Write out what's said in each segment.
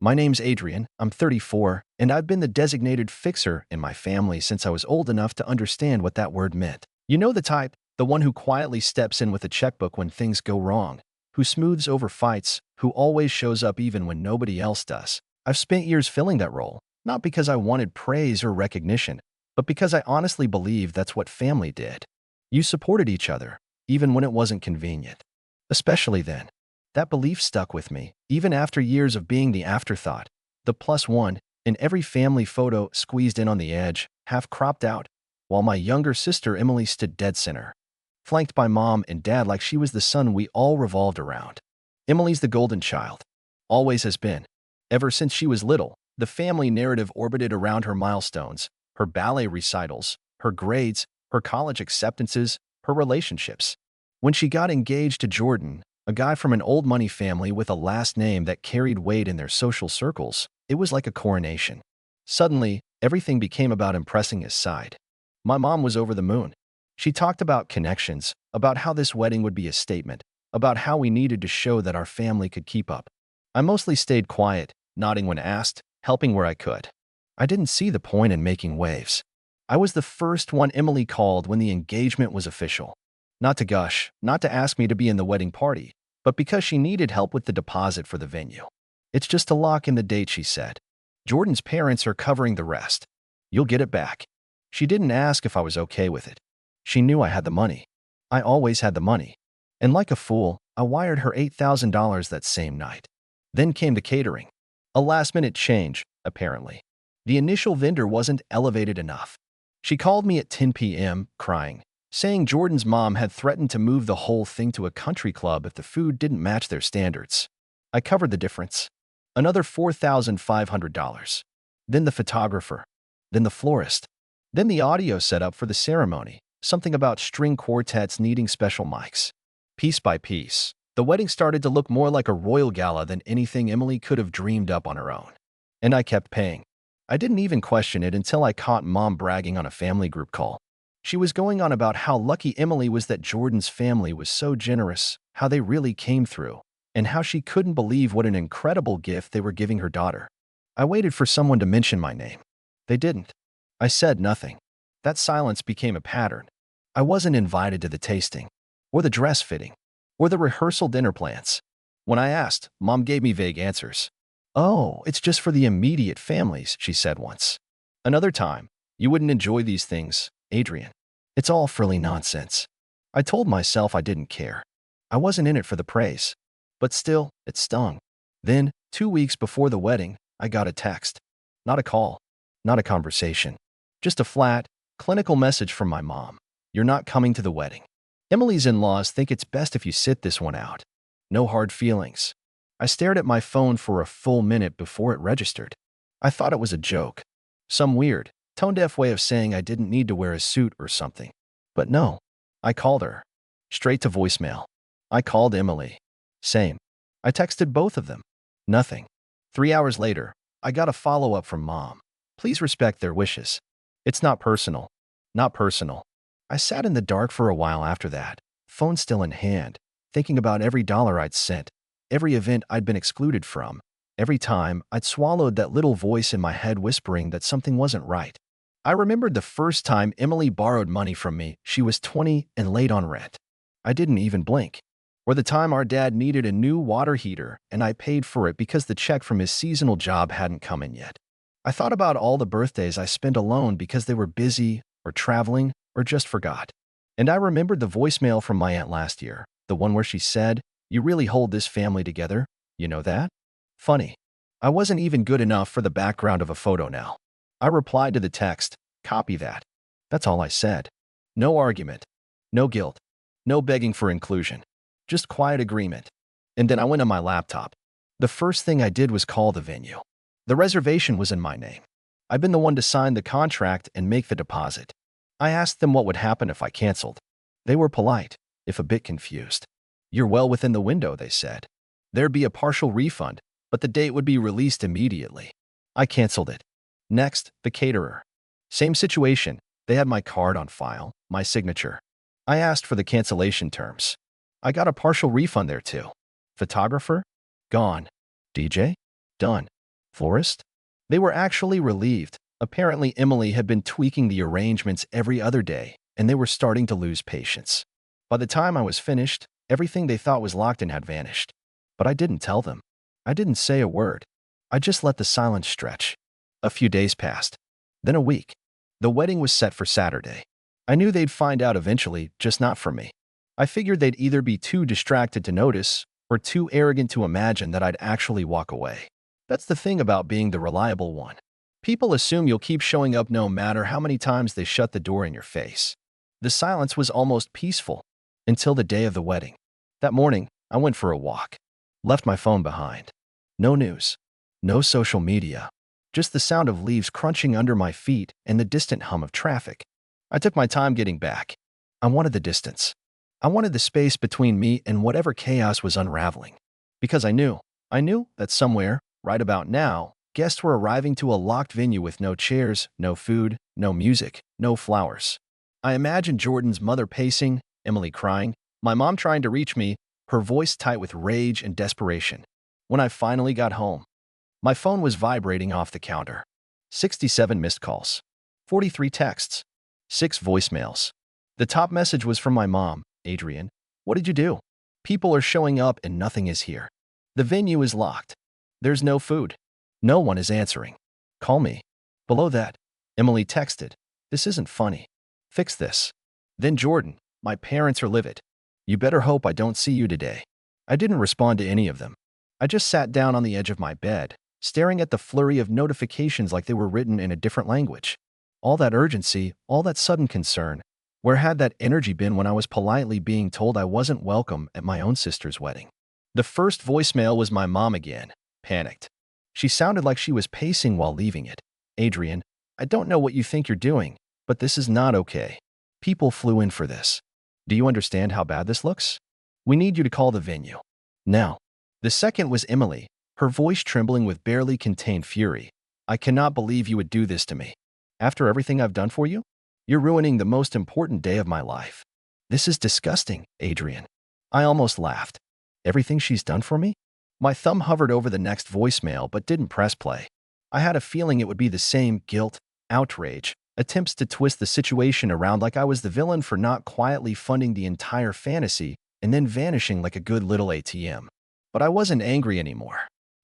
My name's Adrian, I'm 34, and I've been the designated fixer in my family since I was old enough to understand what that word meant. You know the type, the one who quietly steps in with a checkbook when things go wrong, who smooths over fights, who always shows up even when nobody else does. I've spent years filling that role, not because I wanted praise or recognition, but because I honestly believed that's what family did. You supported each other, even when it wasn't convenient. Especially then. That belief stuck with me, even after years of being the afterthought, the plus one, in every family photo squeezed in on the edge, half cropped out, while my younger sister Emily stood dead center, flanked by mom and dad like she was the sun we all revolved around. Emily's the golden child. Always has been. Ever since she was little, the family narrative orbited around her milestones, her ballet recitals, her grades, her college acceptances, her relationships. When she got engaged to Jordan, a guy from an old money family with a last name that carried weight in their social circles, it was like a coronation. Suddenly, everything became about impressing his side. My mom was over the moon. She talked about connections, about how this wedding would be a statement, about how we needed to show that our family could keep up. I mostly stayed quiet, nodding when asked, helping where I could. I didn't see the point in making waves. I was the first one Emily called when the engagement was official. Not to gush, not to ask me to be in the wedding party, but because she needed help with the deposit for the venue. It's just to lock in the date, she said. Jordan's parents are covering the rest. You'll get it back. She didn't ask if I was okay with it. She knew I had the money. I always had the money. And like a fool, I wired her $8,000 that same night. Then came the catering. A last-minute change, apparently. The initial vendor wasn't elevated enough. She called me at 10 p.m., crying, saying Jordan's mom had threatened to move the whole thing to a country club if the food didn't match their standards. I covered the difference. Another $4,500. Then the photographer. Then the florist. Then the audio setup for the ceremony, something about string quartets needing special mics. Piece by piece, the wedding started to look more like a royal gala than anything Emily could have dreamed up on her own. And I kept paying. I didn't even question it until I caught Mom bragging on a family group call. She was going on about how lucky Emily was that Jordan's family was so generous, how they really came through, and how she couldn't believe what an incredible gift they were giving her daughter. I waited for someone to mention my name. They didn't. I said nothing. That silence became a pattern. I wasn't invited to the tasting, or the dress fitting, or the rehearsal dinner plans. When I asked, Mom gave me vague answers. "Oh, it's just for the immediate families," she said once. Another time, "You wouldn't enjoy these things, Adrian. It's all frilly nonsense." I told myself I didn't care. I wasn't in it for the praise. But still, it stung. Then, 2 weeks before the wedding, I got a text. Not a call. Not a conversation. Just a flat, clinical message from my mom. "You're not coming to the wedding. Emily's in-laws think it's best if you sit this one out. No hard feelings." I stared at my phone for a full minute before it registered. I thought it was a joke. Some weird, tone-deaf way of saying I didn't need to wear a suit or something. But no. I called her. Straight to voicemail. I called Emily. Same. I texted both of them. Nothing. 3 hours later, I got a follow-up from Mom. "Please respect their wishes. It's not personal. Not personal." I sat in the dark for a while after that, phone still in hand, thinking about every dollar I'd sent, every event I'd been excluded from, every time I'd swallowed that little voice in my head whispering that something wasn't right. I remembered the first time Emily borrowed money from me. She was 20 and late on rent. I didn't even blink. Or the time our dad needed a new water heater and I paid for it because the check from his seasonal job hadn't come in yet. I thought about all the birthdays I spent alone because they were busy or traveling or just forgot. And I remembered the voicemail from my aunt last year, the one where she said, "You really hold this family together, you know that?" Funny. I wasn't even good enough for the background of a photo now. I replied to the text, "Copy that." That's all I said. No argument. No guilt. No begging for inclusion. Just quiet agreement. And then I went on my laptop. The first thing I did was call the venue. The reservation was in my name. I'd been the one to sign the contract and make the deposit. I asked them what would happen if I canceled. They were polite, if a bit confused. "You're well within the window," they said. "There'd be a partial refund, but the date would be released immediately." I canceled it. Next, the caterer. Same situation. They had my card on file, my signature. I asked for the cancellation terms. I got a partial refund there too. Photographer? Gone. DJ? Done. Florist? They were actually relieved. Apparently, Emily had been tweaking the arrangements every other day, and they were starting to lose patience. By the time I was finished, everything they thought was locked in had vanished. But I didn't tell them. I didn't say a word. I just let the silence stretch. A few days passed. Then a week. The wedding was set for Saturday. I knew they'd find out eventually, just not for me. I figured they'd either be too distracted to notice or too arrogant to imagine that I'd actually walk away. That's the thing about being the reliable one. People assume you'll keep showing up no matter how many times they shut the door in your face. The silence was almost peaceful until the day of the wedding. That morning, I went for a walk. Left my phone behind. No news. No social media. Just the sound of leaves crunching under my feet and the distant hum of traffic. I took my time getting back. I wanted the distance. I wanted the space between me and whatever chaos was unraveling. Because I knew that somewhere, right about now, guests were arriving to a locked venue with no chairs, no food, no music, no flowers. I imagined Jordan's mother pacing, Emily crying, my mom trying to reach me, her voice tight with rage and desperation. When I finally got home, my phone was vibrating off the counter. 67 missed calls. 43 texts. 6 voicemails. The top message was from my mom. Adrian, what did you do? People are showing up and nothing is here. The venue is locked. There's no food. No one is answering. Call me. Below that, Emily texted, this isn't funny. Fix this. Then Jordan, my parents are livid. You better hope I don't see you today. I didn't respond to any of them. I just sat down on the edge of my bed, staring at the flurry of notifications like they were written in a different language. All that urgency, all that sudden concern. Where had that energy been when I was politely being told I wasn't welcome at my own sister's wedding? The first voicemail was my mom again, panicked. She sounded like she was pacing while leaving it. Adrian, I don't know what you think you're doing, but this is not okay. People flew in for this. Do you understand how bad this looks? We need you to call the venue. Now. The second was Emily, her voice trembling with barely contained fury. I cannot believe you would do this to me. After everything I've done for you? You're ruining the most important day of my life. This is disgusting, Adrian. I almost laughed. Everything she's done for me? My thumb hovered over the next voicemail but didn't press play. I had a feeling it would be the same guilt, outrage, attempts to twist the situation around like I was the villain for not quietly funding the entire fantasy and then vanishing like a good little ATM. But I wasn't angry anymore.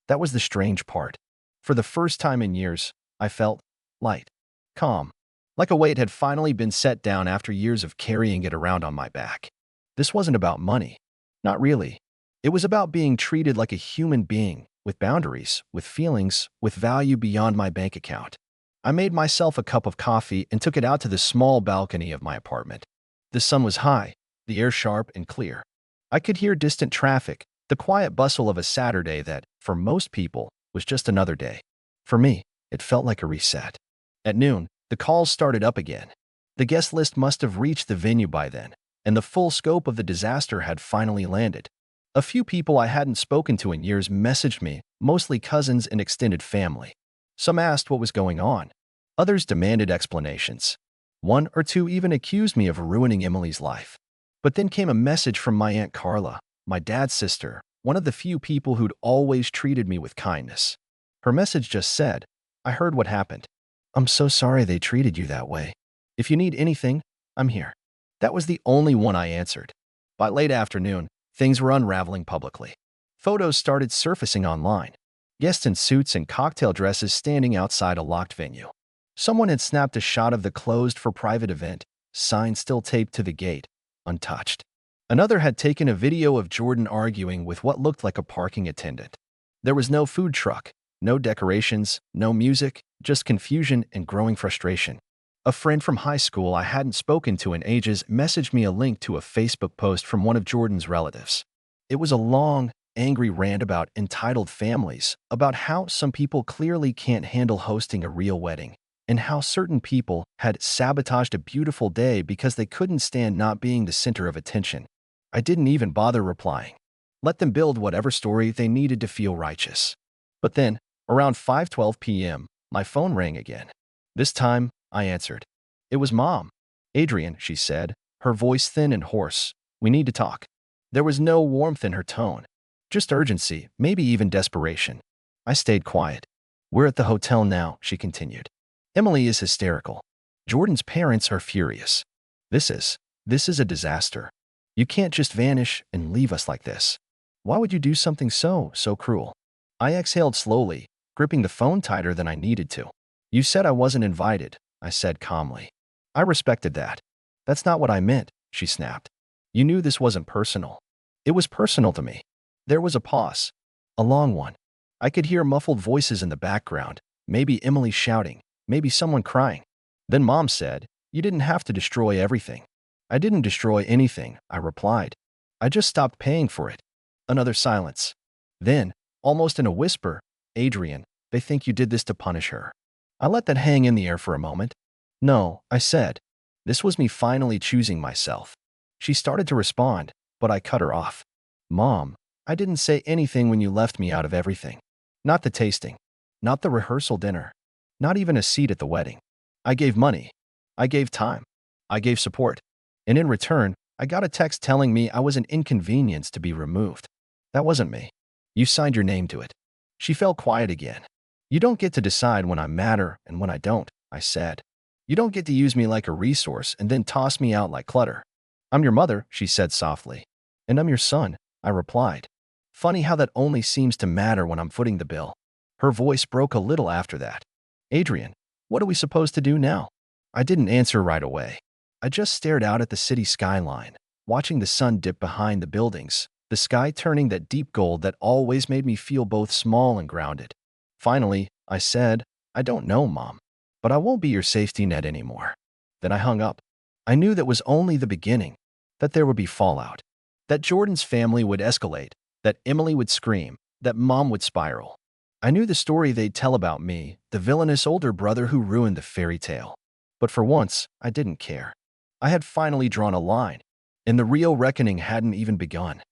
That was the strange part. For the first time in years, I felt light, calm. Like a weight had finally been set down after years of carrying it around on my back. This wasn't about money. Not really. It was about being treated like a human being, with boundaries, with feelings, with value beyond my bank account. I made myself a cup of coffee and took it out to the small balcony of my apartment. The sun was high, the air sharp and clear. I could hear distant traffic, the quiet bustle of a Saturday that, for most people, was just another day. For me, it felt like a reset. At noon, the calls started up again. The guest list must have reached the venue by then, and the full scope of the disaster had finally landed. A few people I hadn't spoken to in years messaged me, mostly cousins and extended family. Some asked what was going on. Others demanded explanations. One or two even accused me of ruining Emily's life. But then came a message from my Aunt Carla, my dad's sister, one of the few people who'd always treated me with kindness. Her message just said, I heard what happened. I'm so sorry they treated you that way. If you need anything, I'm here. That was the only one I answered. By late afternoon, things were unraveling publicly. Photos started surfacing online. Guests in suits and cocktail dresses standing outside a locked venue. Someone had snapped a shot of the closed for private event, sign still taped to the gate, untouched. Another had taken a video of Jordan arguing with what looked like a parking attendant. There was no food truck, no decorations, no music, just confusion and growing frustration. A friend from high school I hadn't spoken to in ages messaged me a link to a Facebook post from one of Jordan's relatives. It was a long, angry rant about entitled families, about how some people clearly can't handle hosting a real wedding, and how certain people had sabotaged a beautiful day because they couldn't stand not being the center of attention. I didn't even bother replying. Let them build whatever story they needed to feel righteous. But then, around 5:12 p.m., my phone rang again. This time, I answered. It was Mom. Adrian, she said, her voice thin and hoarse. We need to talk. There was no warmth in her tone. Just urgency, maybe even desperation. I stayed quiet. We're at the hotel now, she continued. Emily is hysterical. Jordan's parents are furious. This is, this is a disaster. You can't just vanish and leave us like this. Why would you do something so cruel? I exhaled slowly, gripping the phone tighter than I needed to. You said I wasn't invited, I said calmly. I respected that. That's not what I meant, she snapped. You knew this wasn't personal. It was personal to me. There was a pause. A long one. I could hear muffled voices in the background, maybe Emily shouting, maybe someone crying. Then Mom said, you didn't have to destroy everything. I didn't destroy anything, I replied. I just stopped paying for it. Another silence. Then, almost in a whisper, Adrian, they think you did this to punish her. I let that hang in the air for a moment. No, I said. This was me finally choosing myself. She started to respond, but I cut her off. Mom, I didn't say anything when you left me out of everything. Not the tasting. Not the rehearsal dinner. Not even a seat at the wedding. I gave money. I gave time. I gave support. And in return, I got a text telling me I was an inconvenience to be removed. That wasn't me. You signed your name to it. She fell quiet again. You don't get to decide when I matter and when I don't, I said. You don't get to use me like a resource and then toss me out like clutter. I'm your mother, she said softly. And I'm your son, I replied. Funny how that only seems to matter when I'm footing the bill. Her voice broke a little after that. Adrian, what are we supposed to do now? I didn't answer right away. I just stared out at the city skyline, watching the sun dip behind the buildings, the sky turning that deep gold that always made me feel both small and grounded. Finally, I said, I don't know, Mom, but I won't be your safety net anymore. Then I hung up. I knew that was only the beginning, that there would be fallout, that Jordan's family would escalate, that Emily would scream, that Mom would spiral. I knew the story they'd tell about me, the villainous older brother who ruined the fairy tale. But for once, I didn't care. I had finally drawn a line, and the real reckoning hadn't even begun.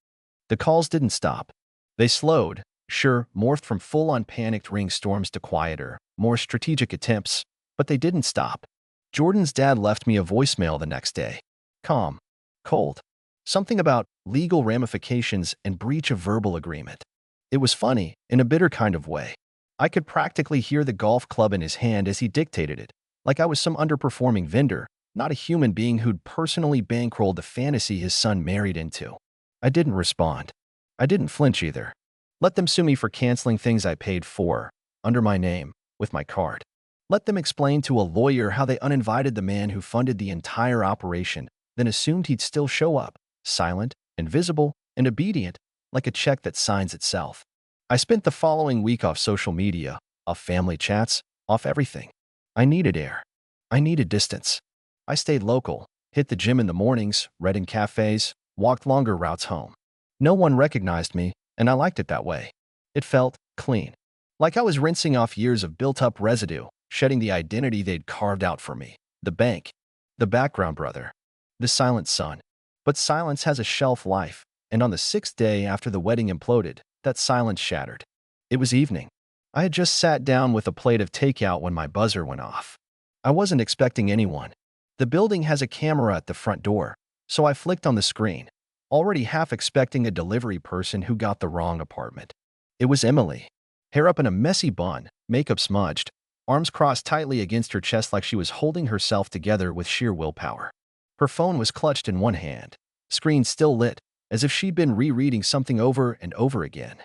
The calls didn't stop. They slowed, sure, morphed from full-on panicked ring storms to quieter, more strategic attempts, but they didn't stop. Jordan's dad left me a voicemail the next day. Calm. Cold. Something about legal ramifications and breach of verbal agreement. It was funny, in a bitter kind of way. I could practically hear the golf club in his hand as he dictated it, like I was some underperforming vendor, not a human being who'd personally bankrolled the fantasy his son married into. I didn't respond. I didn't flinch either. Let them sue me for canceling things I paid for, under my name, with my card. Let them explain to a lawyer how they uninvited the man who funded the entire operation, then assumed he'd still show up, silent, invisible, and obedient, like a check that signs itself. I spent the following week off social media, off family chats, off everything. I needed air. I needed distance. I stayed local, hit the gym in the mornings, read in cafes, walked longer routes home. No one recognized me, and I liked it that way. It felt clean. Like I was rinsing off years of built-up residue, shedding the identity they'd carved out for me. The bank. The background brother. The silent son. But silence has a shelf life, and on the 6th day after the wedding imploded, that silence shattered. It was evening. I had just sat down with a plate of takeout when my buzzer went off. I wasn't expecting anyone. The building has a camera at the front door, so I flicked on the screen, already half expecting a delivery person who got the wrong apartment. It was Emily. Hair up in a messy bun, makeup smudged, arms crossed tightly against her chest like she was holding herself together with sheer willpower. Her phone was clutched in one hand, screen still lit, as if she'd been rereading something over and over again.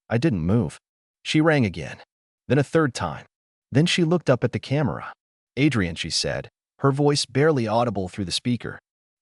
I didn't move. She rang again, then a third time. Then she looked up at the camera. Adrian, she said, her voice barely audible through the speaker.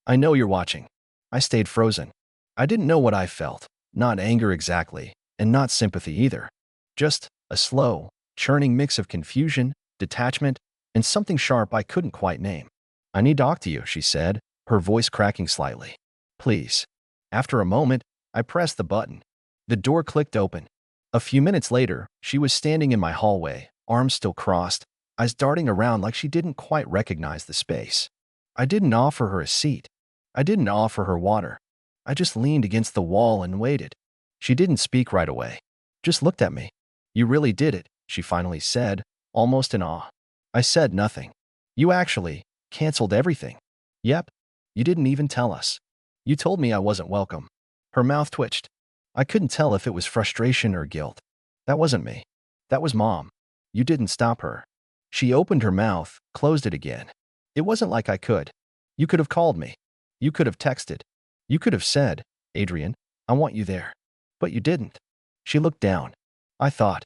I know you're watching. I stayed frozen. I didn't know what I felt, not anger exactly, and not sympathy either. Just a slow, churning mix of confusion, detachment, and something sharp I couldn't quite name. I need to talk to you, she said, her voice cracking slightly. Please. After a moment, I pressed the button. The door clicked open. A few minutes later, she was standing in my hallway, arms still crossed, eyes darting around like she didn't quite recognize the space. I didn't offer her a seat. I didn't offer her water. I just leaned against the wall and waited. She didn't speak right away. Just looked at me. You really did it, she finally said, almost in awe. I said nothing. You actually canceled everything. Yep. You didn't even tell us. You told me I wasn't welcome. Her mouth twitched. I couldn't tell if it was frustration or guilt. That wasn't me. That was Mom. You didn't stop her. She opened her mouth, closed it again. It wasn't like I could. You could have called me. You could have texted. You could have said, Adrian, I want you there. But you didn't. She looked down. I thought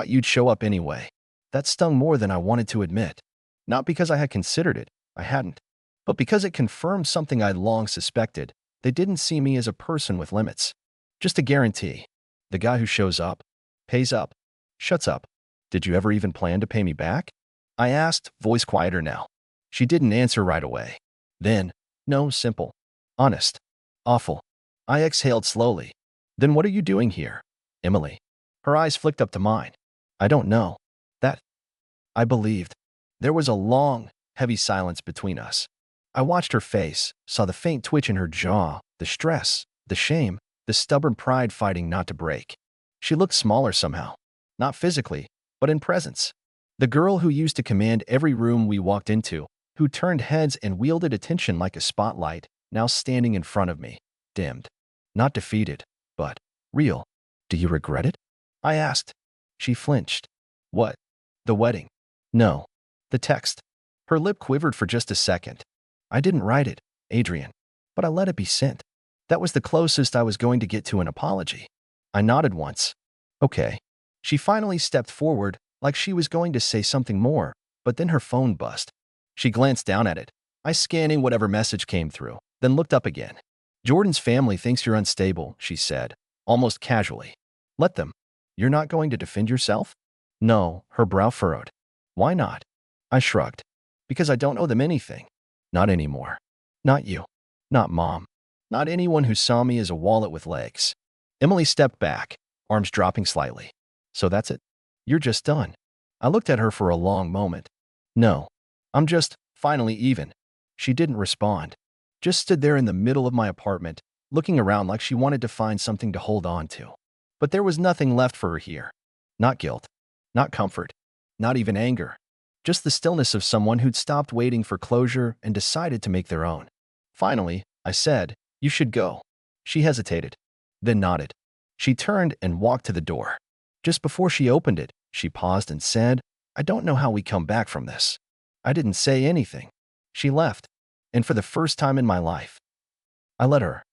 you'd show up anyway. That stung more than I wanted to admit. Not because I had considered it, I hadn't, but because it confirmed something I'd long suspected. They didn't see me as a person with limits. Just a guarantee. The guy who shows up, pays up, shuts up. Did you ever even plan to pay me back? I asked, voice quieter now. She didn't answer right away. Then, no, simple. Honest. Awful. I exhaled slowly. Then what are you doing here? Emily. Her eyes flicked up to mine. I don't know. That. I believed. There was a long, heavy silence between us. I watched her face, saw the faint twitch in her jaw, the stress, the shame, the stubborn pride fighting not to break. She looked smaller somehow. Not physically, but in presence. The girl who used to command every room we walked into, who turned heads and wielded attention like a spotlight, now standing in front of me, dimmed. Not defeated, but real. Do you regret it? I asked. She flinched. What? The wedding? No. The text. Her lip quivered for just a second. I didn't write it, Adrian, but I let it be sent. That was the closest I was going to get to an apology. I nodded once. Okay. She finally stepped forward, like she was going to say something more, but then her phone buzzed. She glanced down at it, I scanning whatever message came through, then looked up again. Jordan's family thinks you're unstable, she said, almost casually. Let them. You're not going to defend yourself? No, her brow furrowed. Why not? I shrugged. Because I don't owe them anything. Not anymore. Not you. Not Mom. Not anyone who saw me as a wallet with legs. Emily stepped back, arms dropping slightly. So that's it? You're just done. I looked at her for a long moment. No. I'm just, finally even. She didn't respond. Just stood there in the middle of my apartment, looking around like she wanted to find something to hold on to. But there was nothing left for her here. Not guilt. Not comfort. Not even anger. Just the stillness of someone who'd stopped waiting for closure and decided to make their own. Finally, I said, you should go. She hesitated, then nodded. She turned and walked to the door. Just before she opened it, she paused and said, I don't know how we come back from this. I didn't say anything. She left, and for the first time in my life, I let her.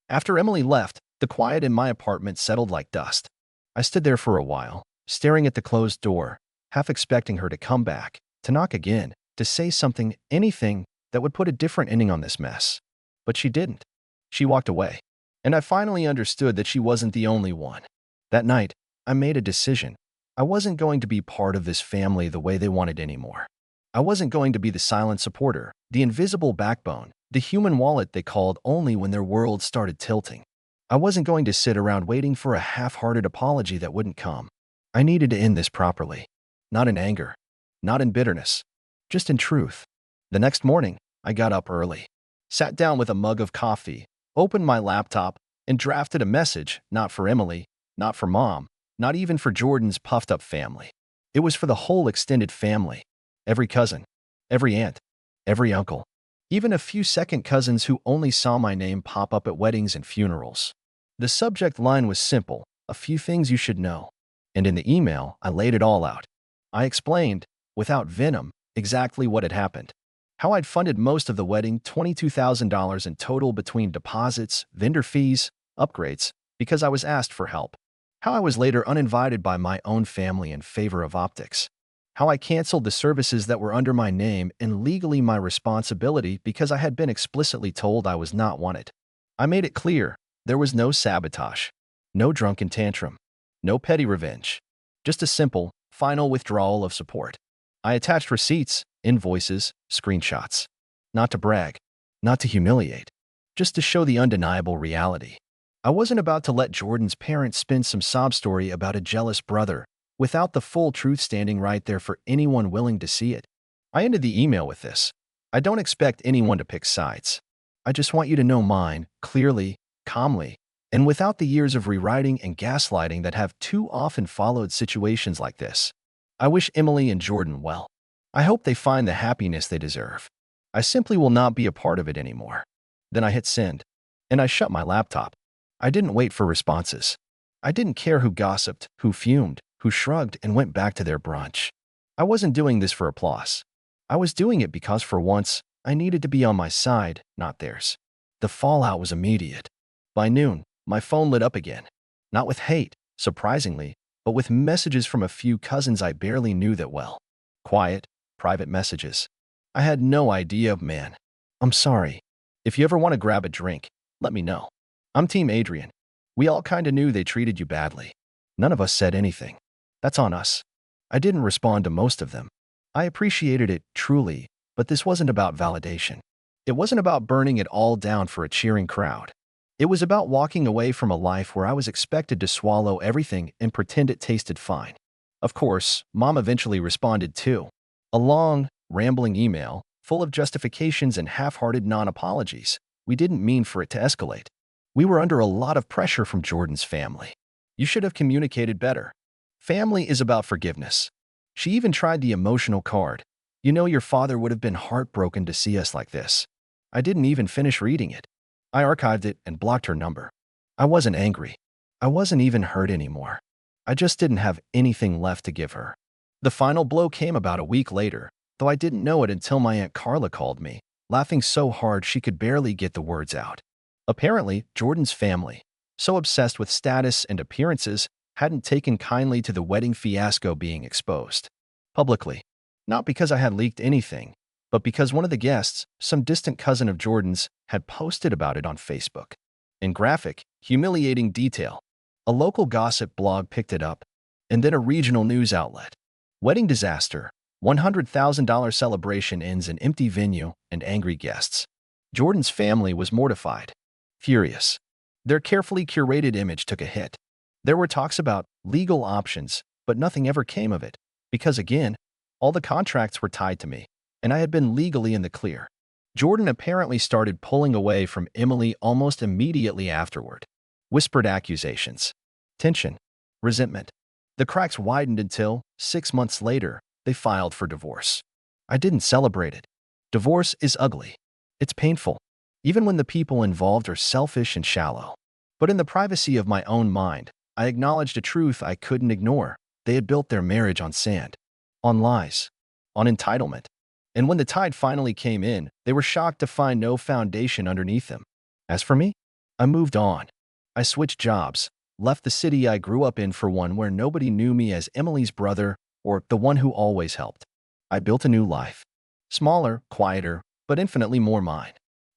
After Emily left, the quiet in my apartment settled like dust. I stood there for a while, staring at the closed door, half expecting her to come back, to knock again, to say something, anything that would put a different ending on this mess. But she didn't. She walked away. And I finally understood that she wasn't the only one. That night, I made a decision. I wasn't going to be part of this family the way they wanted anymore. I wasn't going to be the silent supporter, the invisible backbone, the human wallet they called only when their world started tilting. I wasn't going to sit around waiting for a half-hearted apology that wouldn't come. I needed to end this properly. Not in anger. Not in bitterness. Just in truth. The next morning, I got up early, sat down with a mug of coffee, opened my laptop, and drafted a message, not for Emily, not for Mom, not even for Jordan's puffed-up family. It was for the whole extended family. Every cousin, every aunt, every uncle, even a few second cousins who only saw my name pop up at weddings and funerals. The subject line was simple, a few things you should know. And in the email, I laid it all out. I explained, without venom, exactly what had happened. How I'd funded most of the wedding, $22,000 in total between deposits, vendor fees, upgrades, because I was asked for help. How I was later uninvited by my own family in favor of optics. How I canceled the services that were under my name and legally my responsibility because I had been explicitly told I was not wanted. I made it clear there was no sabotage, no drunken tantrum, no petty revenge, just a simple, final withdrawal of support. I attached receipts, invoices, screenshots. Not to brag, not to humiliate, just to show the undeniable reality. I wasn't about to let Jordan's parents spin some sob story about a jealous brother without the full truth standing right there for anyone willing to see it. I ended the email with this. I don't expect anyone to pick sides. I just want you to know mine, clearly, calmly, and without the years of rewriting and gaslighting that have too often followed situations like this. I wish Emily and Jordan well. I hope they find the happiness they deserve. I simply will not be a part of it anymore. Then I hit send, and I shut my laptop. I didn't wait for responses. I didn't care who gossiped, who fumed, who shrugged and went back to their brunch. I wasn't doing this for applause. I was doing it because for once, I needed to be on my side, not theirs. The fallout was immediate. By noon, my phone lit up again. Not with hate, surprisingly, but with messages from a few cousins I barely knew that well. Quiet, private messages. I had no idea, man. I'm sorry. If you ever want to grab a drink, let me know. I'm Team Adrian. We all kinda knew they treated you badly. None of us said anything. That's on us. I didn't respond to most of them. I appreciated it, truly, but this wasn't about validation. It wasn't about burning it all down for a cheering crowd. It was about walking away from a life where I was expected to swallow everything and pretend it tasted fine. Of course, Mom eventually responded too. A long, rambling email, full of justifications and half-hearted non-apologies. We didn't mean for it to escalate. We were under a lot of pressure from Jordan's family. You should have communicated better. Family is about forgiveness. She even tried the emotional card. You know your father would have been heartbroken to see us like this. I didn't even finish reading it. I archived it and blocked her number. I wasn't angry. I wasn't even hurt anymore. I just didn't have anything left to give her. The final blow came about a week later, though I didn't know it until my Aunt Carla called me, laughing so hard she could barely get the words out. Apparently, Jordan's family, so obsessed with status and appearances, hadn't taken kindly to the wedding fiasco being exposed. Publicly. Not because I had leaked anything, but because one of the guests, some distant cousin of Jordan's, had posted about it on Facebook. In graphic, humiliating detail, a local gossip blog picked it up, and then a regional news outlet. Wedding disaster. $100,000 celebration ends in empty venue and angry guests. Jordan's family was mortified. Furious. Their carefully curated image took a hit. There were talks about legal options, but nothing ever came of it, because again, all the contracts were tied to me, and I had been legally in the clear. Jordan apparently started pulling away from Emily almost immediately afterward. Whispered accusations. Tension. Resentment. The cracks widened until, 6 months later, they filed for divorce. I didn't celebrate it. Divorce is ugly. It's painful, even when the people involved are selfish and shallow. But in the privacy of my own mind, I acknowledged a truth I couldn't ignore. They had built their marriage on sand, on lies, on entitlement. And when the tide finally came in, they were shocked to find no foundation underneath them. As for me, I moved on. I switched jobs, left the city I grew up in for one where nobody knew me as Emily's brother or the one who always helped. I built a new life. Smaller, quieter, but infinitely more mine.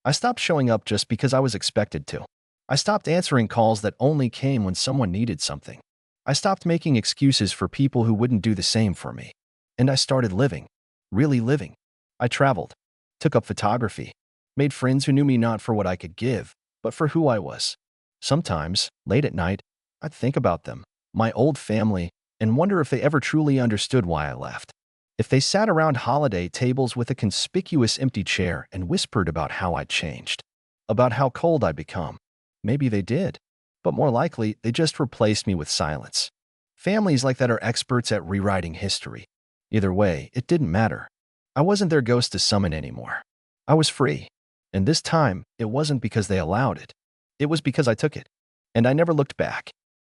I stopped showing up just because I was expected to. I stopped answering calls that only came when someone needed something. I stopped making excuses for people who wouldn't do the same for me. And I started living. Really living. I traveled. Took up photography. Made friends who knew me not for what I could give, but for who I was. Sometimes, late at night, I'd think about them, my old family, and wonder if they ever truly understood why I left. If they sat around holiday tables with a conspicuous empty chair and whispered about how I'd changed. About how cold I'd become. Maybe they did. But more likely, they just replaced me with silence. Families like that are experts at rewriting history. Either way, it didn't matter. I wasn't their ghost to summon anymore. I was free. And this time, it wasn't because they allowed it. It was because I took it. And I never looked back.